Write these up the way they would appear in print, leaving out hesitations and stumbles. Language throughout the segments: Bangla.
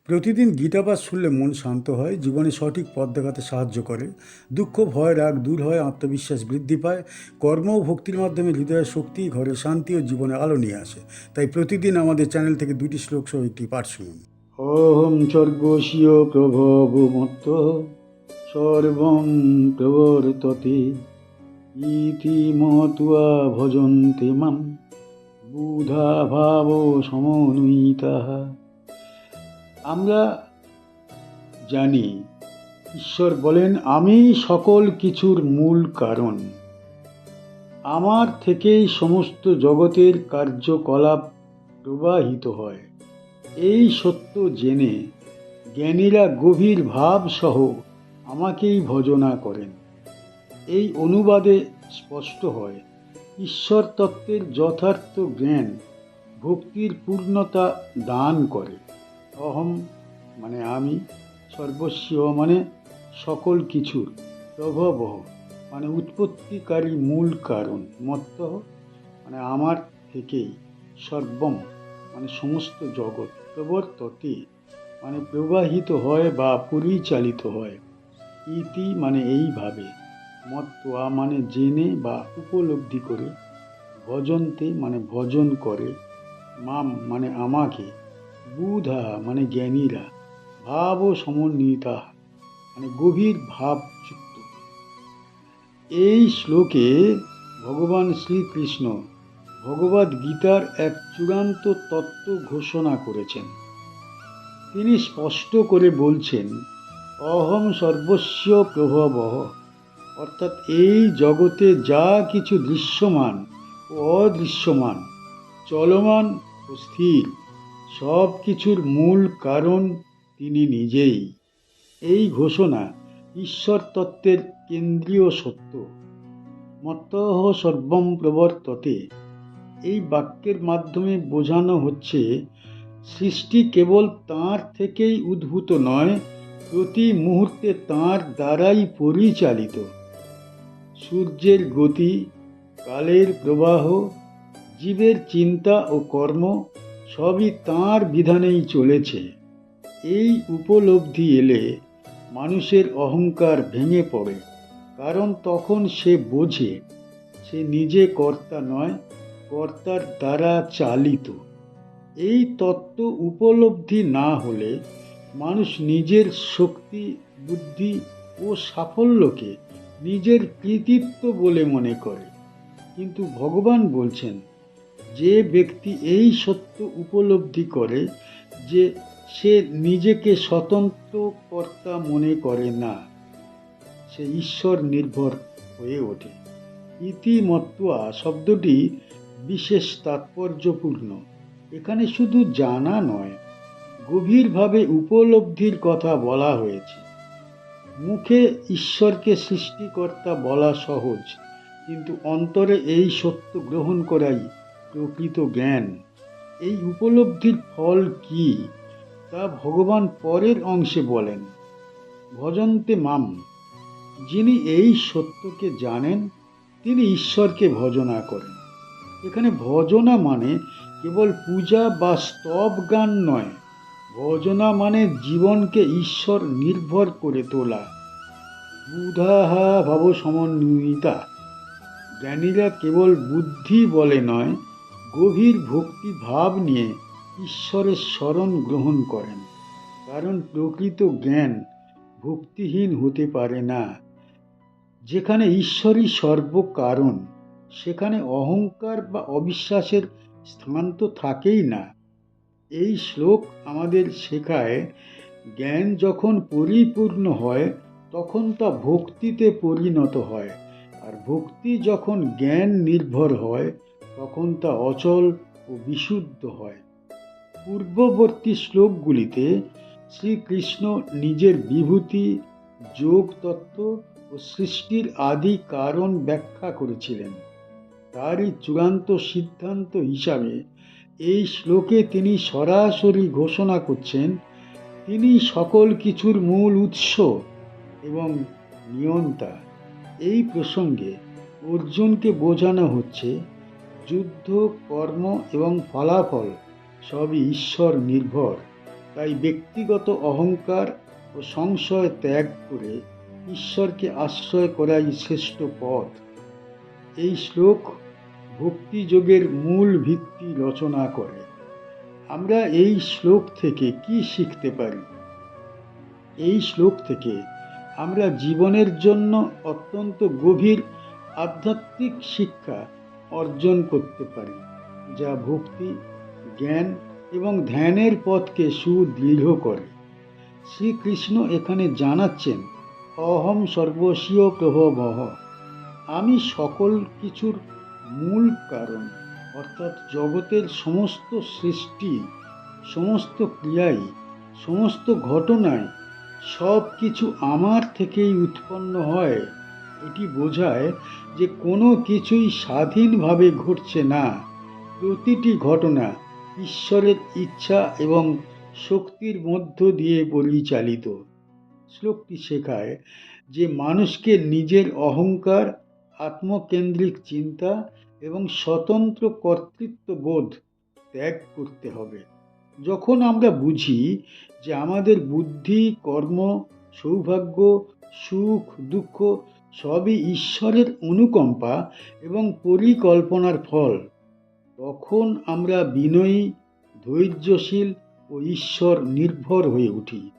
প্রতিদিন গীতাপাঠ শুনলে মন শান্ত হয়, জীবনে সঠিক পথ দেখাতে সাহায্য করে। দুঃখ, ভয়, রাগ দূর হয়, আত্মবিশ্বাস বৃদ্ধি পায়। কর্ম ও ভক্তির মাধ্যমে হৃদয়ের শক্তি, ঘরে শান্তি ও জীবনে আলো নিয়ে আসে। তাই প্রতিদিন আমাদের চ্যানেল থেকে 2টি শ্লোক সহ একটি পাঠ শুনুন। অহং স্বর্গস্য প্রভবমত্ত সর্বং প্রবর্ততে ইতি মত্বা ভজন্তে মাম বুধা ভাব সমন্বিতাঃ। আমরা জানি ঈশ্বর বলেন, আমি সকল কিছুর মূল কারণ। আমার থেকেই সমস্ত জগতের কার্যকলাপ প্রবাহিত হয়। এই সত্য জেনে জ্ঞানীরা গভীর ভাব সহ আমাকেই ভজনা করেন। এই অনুবাদে স্পষ্ট হয়, ঈশ্বর তত্ত্বের যথার্থ জ্ঞান ভক্তির পূর্ণতা দান করে। অহম মানে আমি, সর্বস্ব মানে সকল কিছুর, প্রভবঃ মানে উৎপত্তিকারী মূল কারণ, মত্তঃ মানে আমার থেকেই, সর্বম মানে সমস্ত জগৎ, প্রবর্ততে মানে প্রবাহিত হয় বা পরিচালিত হয়, ইতি মানে এইভাবে, মত্ত্বা মানে জেনে বা উপলব্ধি করে, ভজন্তে মানে ভজন করে, মাম মানে আমাকে, বুধা মানে জ্ঞানীরা, ভাব ও সমন্বিতা মানে গভীর ভাবযুক্ত। এই শ্লোকে ভগবান শ্রীকৃষ্ণ ভগবদ্ গীতার এক চূড়ান্ত তত্ত্ব ঘোষণা করেছেন। তিনি স্পষ্ট করে বলছেন, অহং সর্বস্য প্রভবঃ, অর্থাৎ এই জগতে যা কিছু দৃশ্যমান ও অদৃশ্যমান, চলমান ও স্থির, সব কিছুর মূল কারণ তিনি নিজেই। এই ঘোষণা ঈশ্বর তত্ত্বের কেন্দ্রীয় সত্য। মত্তঃ সর্বম প্রবর্ততে, এই বাক্যের মাধ্যমে বোঝানো হচ্ছে, সৃষ্টি কেবল তাঁর থেকেই উদ্ভূত নয়, প্রতি মুহূর্তে তাঁর দ্বারাই পরিচালিত। সূর্যের গতি, কালের প্রবাহ, জীবের চিন্তা ও কর্ম সবই তাঁর বিধানেই চলেছে। এই উপলব্ধি এলে মানুষের অহংকার ভেঙে পড়ে, কারণ তখন সে বোঝে সে নিজে কর্তা নয়, কর্তার দ্বারা চালিত। এই তত্ত্ব উপলব্ধি না হলে মানুষ নিজের শক্তি, বুদ্ধি ও সাফল্যকে নিজের কৃতিত্ব বলে মনে করে। কিন্তু ভগবান বলছেন, যে ব্যক্তি এই সত্য উপলব্ধি করে যে সে নিজেকে স্বতন্ত্র কর্তা মনে করে না, সে ঈশ্বর নির্ভর হয়ে ওঠে। ইতি মত্ত্বা শব্দটি বিশেষ তাৎপর্যপূর্ণ। এখানে শুধু জানা নয়, গভীরভাবে উপলব্ধির কথা বলা হয়েছে। মুখে ঈশ্বরকে সৃষ্টিকর্তা বলা সহজ, কিন্তু অন্তরে এই সত্য গ্রহণ করাই প্রকৃত জ্ঞান। এই উপলব্ধির ফল কি তা ভগবান পরের অংশে বলেন, ভজন্তে মাম, যিনি এই সত্যকে জানেন তিনি ঈশ্বরকে ভজনা করেন। এখানে ভজনা মানে কেবল পূজা বা স্তব গান নয়, ভজনা মানে জীবনকে ঈশ্বর নির্ভর করে তোলা। বুধাহা ভাব সমন্বিতা, জ্ঞানীরা কেবল বুদ্ধি বলে নয়, গভীর ভক্তি ভাব নিয়ে ঈশ্বরের শরণ গ্রহণ করেন। কারণ প্রকৃত জ্ঞান ভক্তিহীন হতে পারে না। যেখানে ঈশ্বরই সর্বকারণ, সেখানে অহংকার বা অবিশ্বাসের স্থান তো থাকেই না। এই শ্লোক আমাদের শেখায়, জ্ঞান যখন পরিপূর্ণ হয় তখন তা ভক্তিতে পরিণত হয়, আর ভক্তি যখন জ্ঞান নির্ভর হয় তখন তা অচল ও বিশুদ্ধ হয়। পূর্ববর্তী শ্লোকগুলিতে শ্রীকৃষ্ণ নিজের বিভূতি, যোগ তত্ত্ব ও সৃষ্টির আদি কারণ ব্যাখ্যা করেছিলেন। তারই চূড়ান্ত সিদ্ধান্ত হিসাবে এই শ্লোকে তিনি সরাসরি ঘোষণা করছেন, তিনি সকল কিছুর মূল উৎস এবং নিয়ন্তা। এই প্রসঙ্গে অর্জুনকে বোঝানো হচ্ছে, যুদ্ধ, কর্ম এবং ফলাফল সবই ঈশ্বর নির্ভর, তাই ব্যক্তিগত অহংকার ও সংশয় ত্যাগ করে ঈশ্বরকে আশ্রয় করাই শ্রেষ্ঠ পথ। এই শ্লোক ভক্তিযোগের মূল ভিত্তি রচনা করে। আমরা এই শ্লোক থেকে কি শিখতে পারি? এই শ্লোক থেকে আমরা জীবনের জন্য অত্যন্ত গভীর আধ্যাত্মিক শিক্ষা অর্জন করতে পারি, যা ভক্তি, জ্ঞান এবং ধ্যানের পথকে সুদৃঢ় করে। শ্রীকৃষ্ণ এখানে জানাচ্ছেন, অহম সর্বস্বীয় প্রভবঃ, আমি সকল কিছুর মূল কারণ, অর্থাৎ জগতের সমস্ত সৃষ্টি, সমস্ত ক্রিয়াই, সমস্ত ঘটনায় সব কিছু আমার থেকেই উৎপন্ন হয়। এটি বোঝায় যে কোনো কিছুই স্বাধীনভাবে ঘটছে না, প্রতিটি ঘটনা ঈশ্বরের ইচ্ছা এবং শক্তির মধ্য দিয়ে পরিচালিত। শ্লোকটি শেখায় যে মানুষকে নিজের অহংকার, আত্মকেন্দ্রিক চিন্তা এবং স্বতন্ত্র কর্তৃত্ববোধ ত্যাগ করতে হবে। যখন আমরা বুঝি যে আমাদের বুদ্ধি, কর্ম, সৌভাগ্য, সুখ, দুঃখ সবই ঈশ্বরের অনুকম্পা এবং পরিকল্পনার ফল, তখন আমরা বিনয়ী, ধৈর্যশীল ও ঈশ্বর নির্ভর হয়ে উঠি।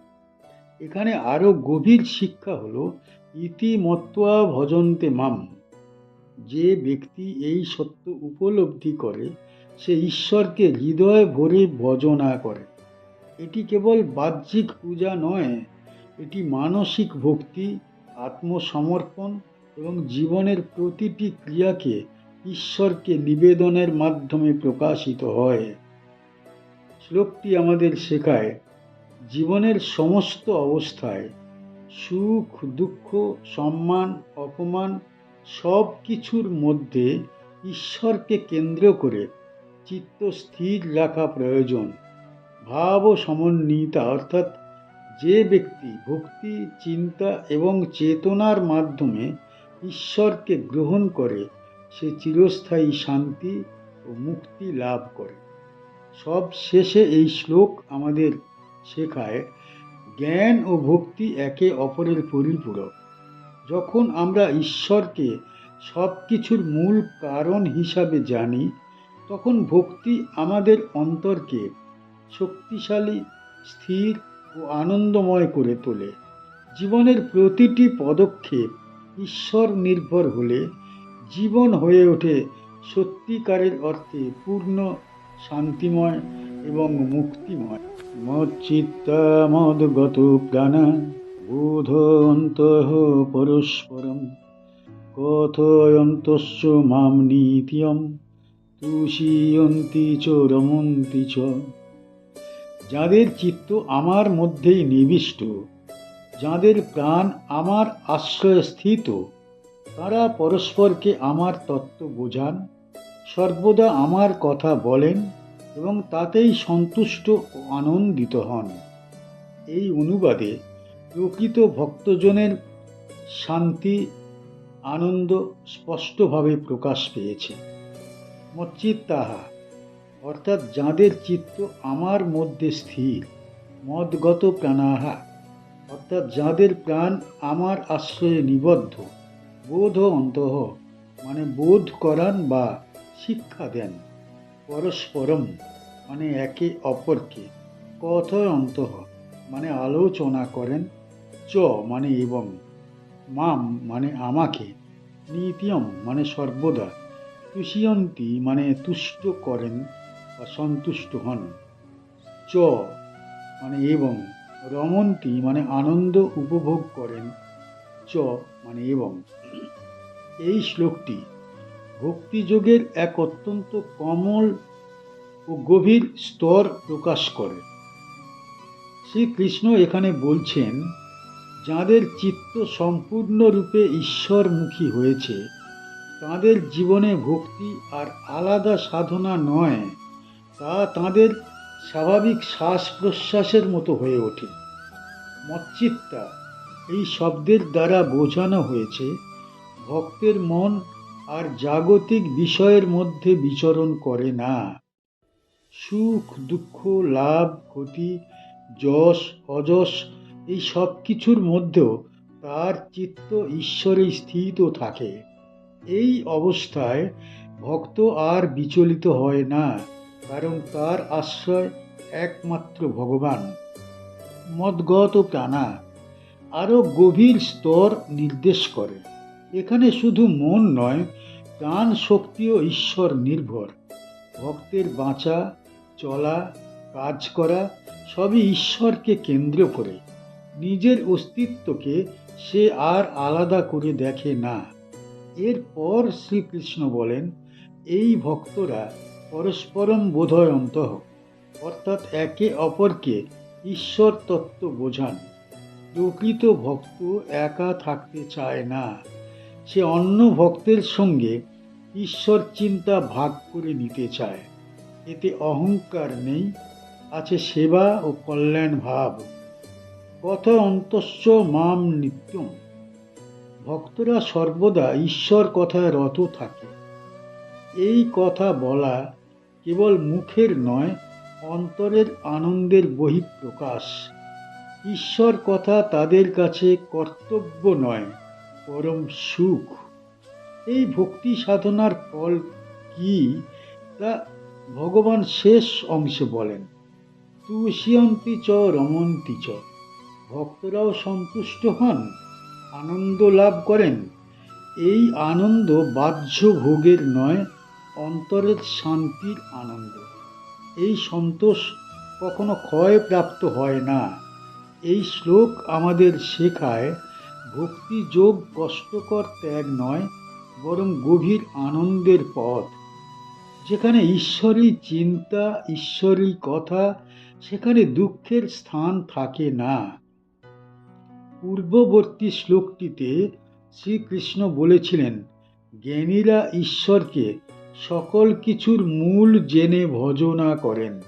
এখানে আরও গভীর শিক্ষা হলো ইতি মত্ত্বা ভজন্তে মাম। যে ব্যক্তি এই সত্য উপলব্ধি করে সে ঈশ্বরকে হৃদয় ভরে ভজনা করে। এটি কেবল বাহ্যিক পূজা নয়, এটি মানসিক ভক্তি, আত্মসমর্পণ এবং জীবনের প্রতিটি ক্রিয়াকে ঈশ্বরকে নিবেদনের মাধ্যমে প্রকাশিত হয়। শ্লোকটি আমাদের শেখায় জীবনের সমস্ত অবস্থায় সুখ, দুঃখ, সম্মান, অপমান সব কিছুর মধ্যে ঈশ্বরকে কেন্দ্র করে চিত্ত স্থির রাখা প্রয়োজন। ভাব ও সমন্বিতা, অর্থাৎ যে ব্যক্তি ভক্তি, চিন্তা এবং চেতনার মাধ্যমে ঈশ্বরকে গ্রহণ করে সে চিরস্থায়ী শান্তি ও মুক্তি লাভ করে। সব শেষে এই শ্লোক আমাদের শেখায় জ্ঞান ও ভক্তি একে অপরের পরিপূরক। যখন আমরা ঈশ্বরকে সব কিছুর মূল কারণ হিসাবে জানি, তখন ভক্তি আমাদের অন্তরকে শক্তিশালী, স্থির ও আনন্দময় করে তোলে। জীবনের প্রতিটি পদক্ষেপ ঈশ্বর নির্ভর হলে জীবন হয়ে ওঠে সত্যিকারের অর্থে পূর্ণ, শান্তিময় এবং মুক্তিময়। মচ্চিত্তা মদগত প্রাণা বোধয়ন্তঃ পরস্পরম কথয়ন্তশ্চ মাম নিত্যম তুষীয়ন্তি চ রমন্তি চ। যাদের চিত্ত আমার মধ্যেই নিবিষ্ট, যাদের প্রাণ আমার আশ্রয়ে স্থিত, তারা পরস্পরকে আমার তত্ত্ব বোঝান, সর্বদা আমার কথা বলেন এবং তাতেই সন্তুষ্ট ও আনন্দিত হন। এই অনুবাদে প্রকৃত ভক্তজনের শান্তি, আনন্দ স্পষ্টভাবে প্রকাশ পেয়েছে। মচ্চিত্তাহা, অর্থাৎ যাদের চিত্ত আমার মধ্যে স্থির। মদগত প্রাণাহা, অর্থাৎ যাদের প্রাণ আমার আশ্রয়ে নিবদ্ধ। বোধ অন্তঃ, মানে বোধ করান বা শিক্ষা দেন। পরস্পরম, মানে একে অপরকে। কথয়ন্তঃ, মানে আলোচনা করেন। চ, মানে এবং। মাম, মানে আমাকে। নিত্যম, মানে সর্বদা। তুষীয়ন্তি, মানে তুষ্ট করেন বা সন্তুষ্ট হন। চ, মানে এবং। রমন্তি, মানে আনন্দ উপভোগ করেন। চ, মানে এবং। এই শ্লোকটি ভক্তিযোগের এক অত্যন্ত কোমল ও গভীর স্তর প্রকাশ করে। শ্রীকৃষ্ণ এখানে বলছেন, যাদের চিত্ত সম্পূর্ণরূপে ঈশ্বরমুখী হয়েছে তাদের জীবনে ভক্তি আর আলাদা সাধনা নয়, তা তাদের স্বাভাবিক শ্বাস প্রশ্বাসের মতো হয়ে ওঠে। মচ্চিত্তা এই শব্দের দ্বারা বোঝানো হয়েছে ভক্তের মন আর জাগতিক বিষয়ের মধ্যে বিচরণ করে না। সুখ, দুঃখ, লাভ, ক্ষতি যশ অযশ এই সব কিছুর মধ্যেও তার চিত্ত ঈশ্বরে স্থিত থাকে। এই অবস্থায় ভক্ত আর বিচলিত হয় না, কারণ তার আশ্রয় একমাত্র ভগবান। মদগত প্রাণা আরো গভীর স্তর নির্দেশ করে। এখানে শুধু মন নয়, প্রাণ শক্তিও ঈশ্বর নির্ভর। ভক্তের বাঁচা, চলা, কাজ করা সবই ঈশ্বরকে কেন্দ্র করে। নিজের অস্তিত্বকে সে আর আলাদা করে দেখে না। এরপর শ্রীকৃষ্ণ বলেন, এই ভক্তরা পরস্পরম বোধয়ন্তঃ, অর্থাৎ একে অপরকে ঈশ্বর তত্ত্ব বোঝান। প্রকৃত ভক্ত একা থাকতে চায় না, সে অন্য ভক্তের সঙ্গে ঈশ্বর চিন্তা ভাগ করে নিতে চায়। এতে অহংকার নেই, আছে সেবা ও কল্যাণ ভাব। কথ অন্তশ্চ মাম নিত্যম, ভক্তরা সর্বদা ঈশ্বর কথায় রত থাকে। এই কথা বলা কেবল মুখের নয়, অন্তরের আনন্দের বহিঃপ্রকাশ। ঈশ্বর কথা তাদের কাছে কর্তব্য নয়, পরম সুখ। এই ভক্তি সাধনার ফল কি তা ভগবান শেষ অংশে বলেন, তুষ্যন্তি চ রমন্তি চ, ভক্তরাও সন্তুষ্ট হন, আনন্দ লাভ করেন। এই আনন্দ বাহ্য ভোগের নয়, অন্তরের শান্তির আনন্দ। এই সন্তোষ কখনো ক্ষয়প্রাপ্ত হয় না। এই শ্লোক আমাদের শেখায় ভক্তি যোগ কষ্টকর ত্যাগ নয়, বরং গভীর আনন্দের পথ। যেখানে ঈশ্বরী চিন্তা, ঈশ্বরী কথা, সেখানে দুঃখের স্থান থাকে না। পূর্ববর্তী শ্লোকটিতে শ্রীকৃষ্ণ বলেছিলেন, জ্ঞানীরা ঈশ্বরকে সকল কিছুর মূল জেনে ভজনা করেন।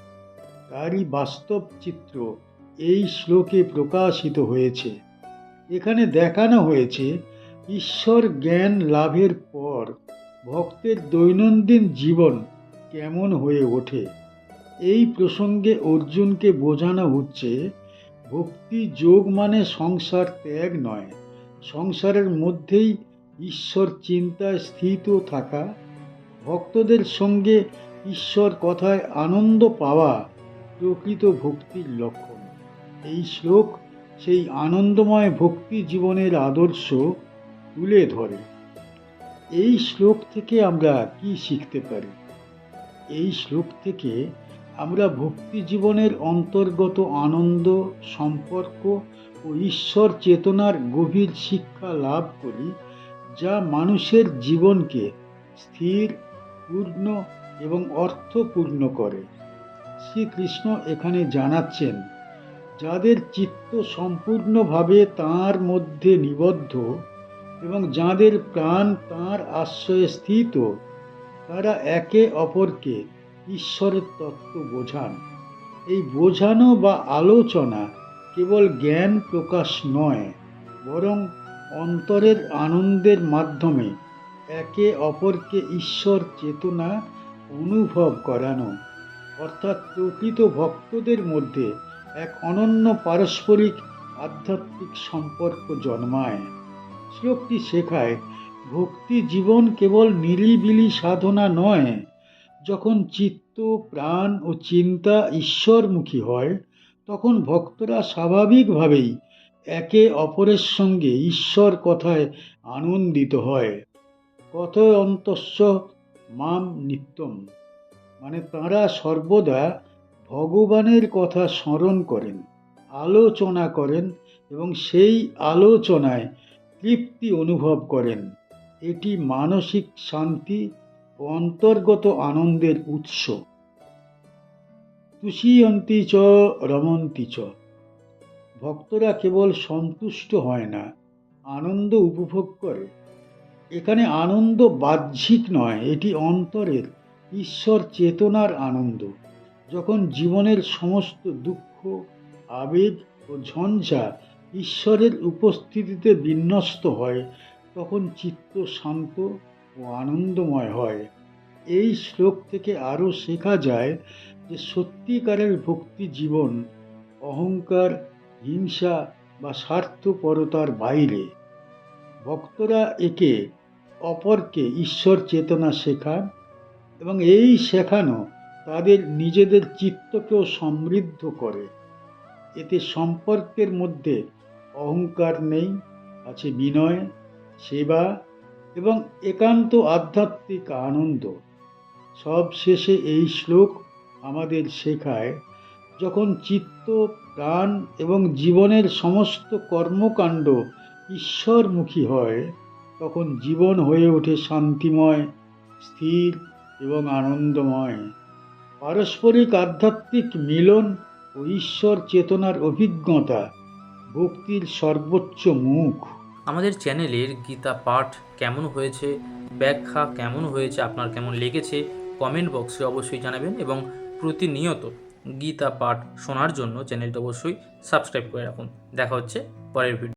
তারই বাস্তব চিত্র এই শ্লোকে প্রকাশিত হয়েছে। এখানে দেখানো হয়েছে ঈশ্বর জ্ঞান লাভের পর ভক্তের দৈনন্দিন জীবন কেমন হয়ে ওঠে। এই প্রসঙ্গে অর্জুনকে বোঝানো হচ্ছে, ভক্তি যোগ মানে সংসার ত্যাগ নয়, সংসারের মধ্যেই ঈশ্বর চিন্তায় স্থিত থাকা। ভক্তদের সঙ্গে ঈশ্বর কথায় আনন্দ পাওয়া প্রকৃত ভক্তির লক্ষণ। এই শ্লোক সেই আনন্দময় ভক্তি জীবনের আদর্শ তুলে ধরে। এই শ্লোক থেকে আমরা কি শিখতে পারি? এই শ্লোক থেকে আমরা ভক্তি জীবনের অন্তর্গত আনন্দ, সম্পর্ক ও ঈশ্বর চেতনার গভীর শিক্ষা লাভ করি, যা মানুষের জীবনকে স্থির, পূর্ণ এবং অর্থপূর্ণ করে। শ্রীকৃষ্ণ এখানে জানাচ্ছেন, যাদের চিত্ত সম্পূর্ণভাবে তাঁর মধ্যে নিবদ্ধ এবং যাদের প্রাণ তাঁর আশ্রয়ে স্থিত, তারা একে অপরকে ঈশ্বরের তত্ত্ব বোঝান। এই বোঝানো বা আলোচনা কেবল জ্ঞান প্রকাশ নয়, বরং অন্তরের আনন্দের মাধ্যমে একে অপরকে ঈশ্বর চেতনা অনুভব করানো, অর্থাৎ প্রকৃত ভক্তদের মধ্যে এক অনন্য পারস্পরিক আধ্যাত্মিক সম্পর্ক জন্মায়। শ্লোকটি শেখায়, ভক্তি জীবন কেবল নিরিবিলি সাধনা নয়। যখন চিত্ত, প্রাণ ও চিন্তা ঈশ্বরমুখী হয়, তখন ভক্তরা স্বাভাবিকভাবেই একে অপরের সঙ্গে ঈশ্বর কথায় আনন্দিত হয়। কথয়ন্তস্য মাম নিত্যম, মানে তাঁরা সর্বদা ভগবানের কথা স্মরণ করেন, আলোচনা করেন এবং সেই আলোচনায় তৃপ্তি অনুভব করেন। এটি মানসিক শান্তি ও অন্তর্গত আনন্দের উৎস। তুষ্যন্তি চ রমন্তি চ, ভক্তরা কেবল সন্তুষ্ট হয় না, আনন্দ উপভোগ করে। এখানে আনন্দ বাহ্যিক নয়, এটি অন্তরের ঈশ্বর চেতনার আনন্দ। যখন জীবনের সমস্ত দুঃখ, আবেগ ও ঝঞ্ঝা ঈশ্বরের উপস্থিতিতে বিন্যস্ত হয়, তখন চিত্ত শান্ত ও আনন্দময় হয়। এই শ্লোক থেকে আরও শেখা যায় যে সত্যিকারের ভক্তি জীবন অহংকার, হিংসা বা স্বার্থপরতার বাইরে। ভক্তরা একে অপরকে ঈশ্বর চেতনা শেখান এবং এই শেখানো তাদের নিজেদের চিত্তকেও সমৃদ্ধ করে। এতে সম্পর্কের মধ্যে অহংকার নেই, আছে বিনয়, সেবা এবং একান্ত আধ্যাত্মিক আনন্দ। সব শেষে এই শ্লোক আমাদের শেখায়, যখন চিত্ত, প্রাণ এবং জীবনের সমস্ত কর্মকাণ্ড ঈশ্বরমুখী হয়, তখন জীবন হয়ে ওঠে শান্তিময়, স্থির এবং আনন্দময়। পারস্পরিক আধ্যাত্মিক মিলন ও ঈশ্বর চেতনার অভিজ্ঞতা ভক্তির সর্বোচ্চ মুখ। আমাদের চ্যানেলের গীতা পাঠ কেমন হয়েছে, ব্যাখ্যা কেমন হয়েছে, আপনার কেমন লেগেছে কমেন্ট বক্সে অবশ্যই জানাবেন, এবং প্রতিনিয়ত গীতা পাঠ শোনার জন্য চ্যানেলটা অবশ্যই সাবস্ক্রাইব করে রাখুন। দেখা হচ্ছে পরের ভিডিও।